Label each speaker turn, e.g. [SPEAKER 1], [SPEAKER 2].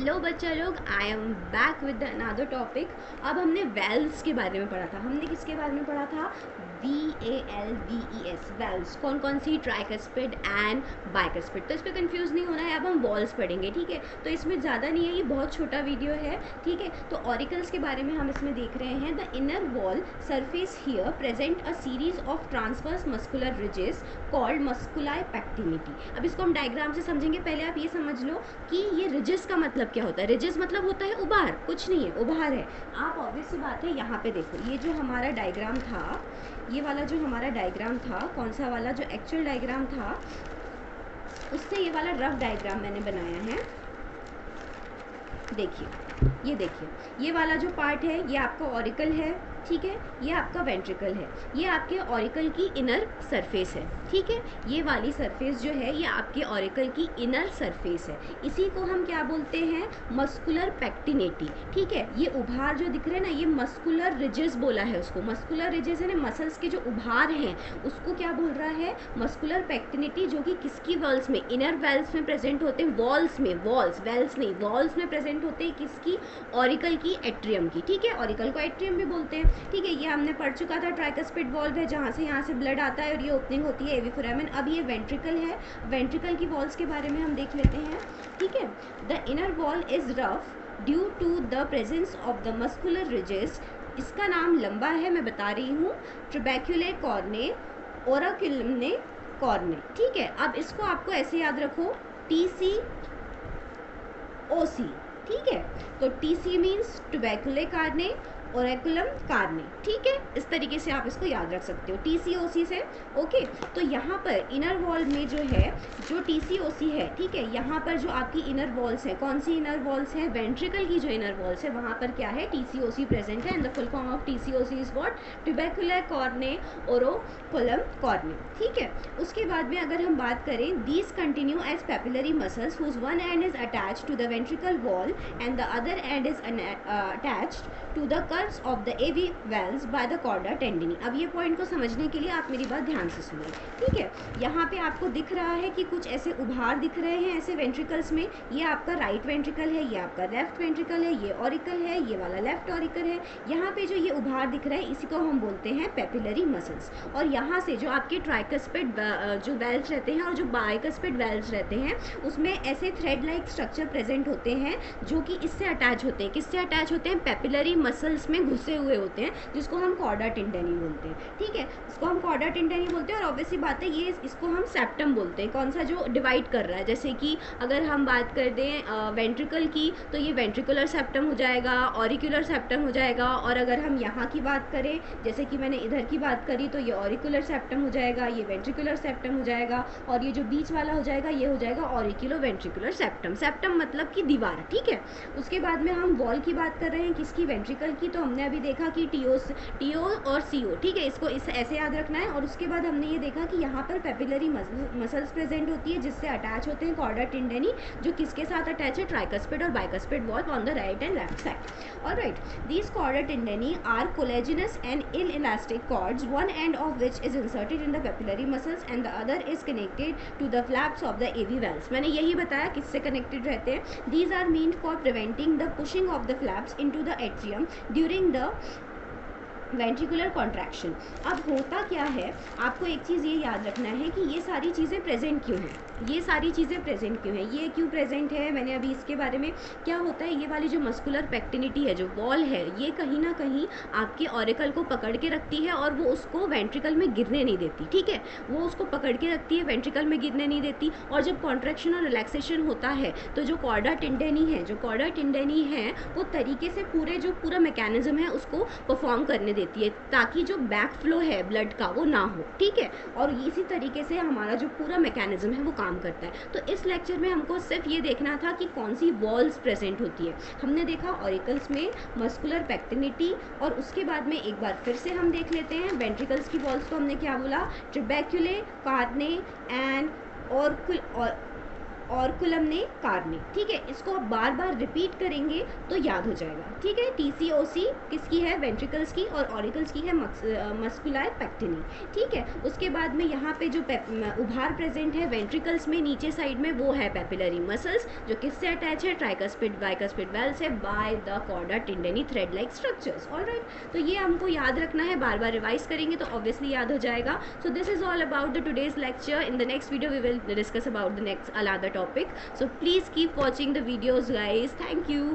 [SPEAKER 1] Hello बच्चा लोग, I am back with another topic. अब हमने वेल्व्स के बारे में पढ़ा था। हमने किसके बारे में पढ़ा था? VALVES, valves. कौन कौन सी? Tricuspid and bicuspid. तो इस पर कंफ्यूज नहीं होना है। अब हम वॉल्स पढ़ेंगे, ठीक है? तो इसमें ज़्यादा नहीं है, ये बहुत छोटा वीडियो है, ठीक है? तो ऑरिकल्स के बारे में हम इसमें देख रहे हैं। The inner wall surface here present a series of transverse muscular ridges called musculi pectinati. अब इसको हम डायग्राम से समझेंगे। पहले आप ये समझ लो कि ये रिजेस का मतलब क्या होता है। रिजेस मतलब होता है उभार, कुछ नहीं है, उभार है। आप ऑब्वियस सी बात है, यहाँ पे देखो, ये जो हमारा डायग्राम था, ये वाला जो हमारा डायग्राम था, कौन सा वाला? जो एक्चुअल डायग्राम था, उससे ये वाला रफ डायग्राम मैंने बनाया है। देखिए, ये देखिए, ये वाला जो पार्ट है ये आपका ऑरिकल है, ठीक है? ये आपका वेंट्रिकल है। ये आपके ऑरिकल की इनर सरफेस है, ठीक है? ये वाली सरफेस जो है ये आपके ऑरिकल की इनर सरफेस है। इसी को हम क्या बोलते हैं? मस्कुलर पैक्टिनिटी, ठीक है? ये उभार जो दिख रहे हैं ना, ये मस्कुलर रिजेस बोला है उसको। मस्कुलर रिजेस है ना, मसल्स के जो उभार हैं उसको क्या बोल रहा है? मस्कुलर पैक्टिनिटी, जो कि किसकी वेल्स में? इनर वेल्स में प्रेजेंट होते हैं। वॉल्स में, वॉल्स, वेल्स नहीं, वॉल्स में प्रेजेंट होते हैं। किसकी? ऑरिकल की, एट्रियम की, ठीक है? ऑरिकल को एट्रियम भी बोलते हैं, ठीक है? ये हमने पढ़ चुका था। ट्राइकस्पिड वॉल्व है, जहाँ से यहाँ से ब्लड आता है और ये ओपनिंग होती है एवी फोरामेन। अब ये वेंट्रिकल है। वेंट्रिकल की वॉल्स के बारे में हम देख लेते हैं, ठीक है? The inner wall is rough due to the presence of the muscular ridges. इसका नाम लंबा है, मैं बता रही हूँ। ट्यूबैक्युले कॉर्ने, ओराक्युलमने कॉर्ने, ठीक है? अब इसको आपको ऐसे याद रखो, TCOC, ठीक है? तो TC मीन्स ट्यूबैक्युले कार्ने, ओरेकुलम कार्ने, ठीक है? इस तरीके से आप इसको याद रख सकते हो, TCOC से। ओके, तो यहाँ पर इनर वॉल में जो है, जो TCOC है, ठीक है? यहाँ पर जो आपकी इनर वॉल्स है, कौन सी इनर वॉल्स है? वेंट्रिकल की जो इनर वॉल्स है, वहाँ पर क्या है? TCOC प्रेजेंट है। And the full form of TCOC is what? Trabeculae carneae, or columnae carneae, ठीक है? उसके बाद में अगर हम बात करें, these continue as papillary muscles whose one end is attached to the ventricle wall and the other end is attached to the curves of the AV valves by the chordae tendineae. अब ये point को समझने के लिए आप मेरी बात ध्यान से सुनिए, ठीक है? यहाँ पे आपको दिख रहा है कि कुछ ऐसे उभार दिख रहे हैं ऐसे वेंट्रिकल्स में। ये आपका राइट वेंट्रिकल है, ये आपका लेफ्ट वेंट्रिकल है, ये ऑरिकल है, ये वाला लेफ्ट ऑरिकल है। यहाँ पे जो ये उभार दिख रहा है, इसी को हम बोलते हैं पेपिलरी मसल्स। और यहाँ से जो आपके ट्राइकस्पिड जो वेल्स रहते हैं और जो बाइकस्पिड वेल्स रहते हैं, उसमें ऐसे थ्रेड लाइक स्ट्रक्चर प्रेजेंट होते हैं, जो कि इससे अटैच होते हैं। किससे अटैच होते हैं? पेपिलरी मसल्स में घुसे हुए होते हैं, जिसको हम कॉर्डा टेंडनी बोलते हैं, ठीक है? इसको हम कॉर्डा टेंडनी बोलते हैं। और ऑब्वियसली बात है, ये इसको हम सेप्टम बोलते हैं। कौन सा? जो डिवाइड कर रहा है। जैसे कि अगर हम बात कर दें वेंट्रिकल की, तो ये वेंट्रिकुलर सेप्टम हो जाएगा, ऑरिकुलर सेप्टम हो जाएगा। और अगर हम यहाँ की बात करें, जैसे कि मैंने इधर की बात करी, तो ये ऑरिकुलर सेप्टम हो जाएगा, ये वेंट्रिकुलर सेप्टम हो जाएगा, और ये जो बीच वाला हो जाएगा, ये हो जाएगा ऑरिकुलो वेंट्रिकुलर सेप्टम। सेप्टम मतलब कि दीवार, ठीक है? उसके बाद में हम वॉल की बात कर रहे हैं, किसकी? वेंट्रिकल की। तो हमने अभी देखा कि TO और CO, ठीक है? इसको इस ऐसे याद रखना है। और उसके बाद हमने ये देखा कि यहाँ पर पेपिलरी मसल्स प्रेजेंट होती है, जिससे अटैच होते हैं कॉर्डा टेंडनी, जो किसके साथ अटैच है? ट्राइकस्पिड और bicuspid valve on the right and left side. Alright, these chordae tendineae are collagenous and inelastic cords, one end of which is inserted in the papillary muscles and the other is connected to the flaps of the AV valves. मैंने यही बताया किससे connected रहते हैं। These are meant for preventing the pushing of the flaps into the atrium during the ventricular contraction. अब होता क्या है, आपको एक चीज़ ये याद रखना है कि ये सारी चीज़ें प्रेजेंट क्यों हैं। ये सारी चीज़ें प्रेजेंट क्यों हैं, ये क्यों प्रेजेंट है, मैंने अभी इसके बारे में। क्या होता है, ये वाली जो मस्कुलर पैक्टिनिटी है, जो वॉल है, ये कहीं ना कहीं आपके ऑरिकल को पकड़ के रखती है और वो उसको वेंट्रिकल में गिरने नहीं देती, ठीक है? वो उसको पकड़ के रखती है, वेंट्रिकल में गिरने नहीं देती। और जब कॉन्ट्रैक्शन और रिलैक्सेशन होता है, तो जो कॉर्डा टेंडनी है, वो तरीके से पूरा मैकेनिज्म है उसको परफॉर्म करने देती है, ताकि जो बैक फ्लो है ब्लड का वो ना हो, ठीक है? और इसी तरीके से हमारा जो पूरा मैकेनिज्म है वो काम करता है। तो इस लेक्चर में हमको सिर्फ ये देखना था कि कौन सी वॉल्स प्रेजेंट होती है। हमने देखा ऑरिकल्स में मस्कुलर पैक्टिनिटी, और उसके बाद में एक बार फिर से हम देख लेते हैं वेंट्रिकल्स की वॉल्स को। हमने क्या बोला? ट्यूबैक्युले, कार्ने एंड ऑर्कुलम ने कार्ने, ठीक है। इसको आप बार बार रिपीट करेंगे तो याद हो जाएगा, ठीक है। TCOC किसकी है, वेंट्रिकल्स की, और ऑरिकल्स की है मस्कुलर पेक्टिनी, ठीक है। उसके बाद में यहाँ पे जो उभार प्रेजेंट है वेंट्रिकल्स में नीचे साइड में, वो है पेपिलरी मसल्स, जो किससे अटैच है, ट्राइकस्पिड बाइकस्पिड वेल से, bye the chorda tendineae thread like structures. Alright, तो ये हमको याद रखना है, बार बार रिवाइज करेंगे तो ऑब्वियसली याद हो जाएगा। So this is all about the today's lecture. In the next video we will discuss about the next another topic, so please keep watching the videos guys. Thank you.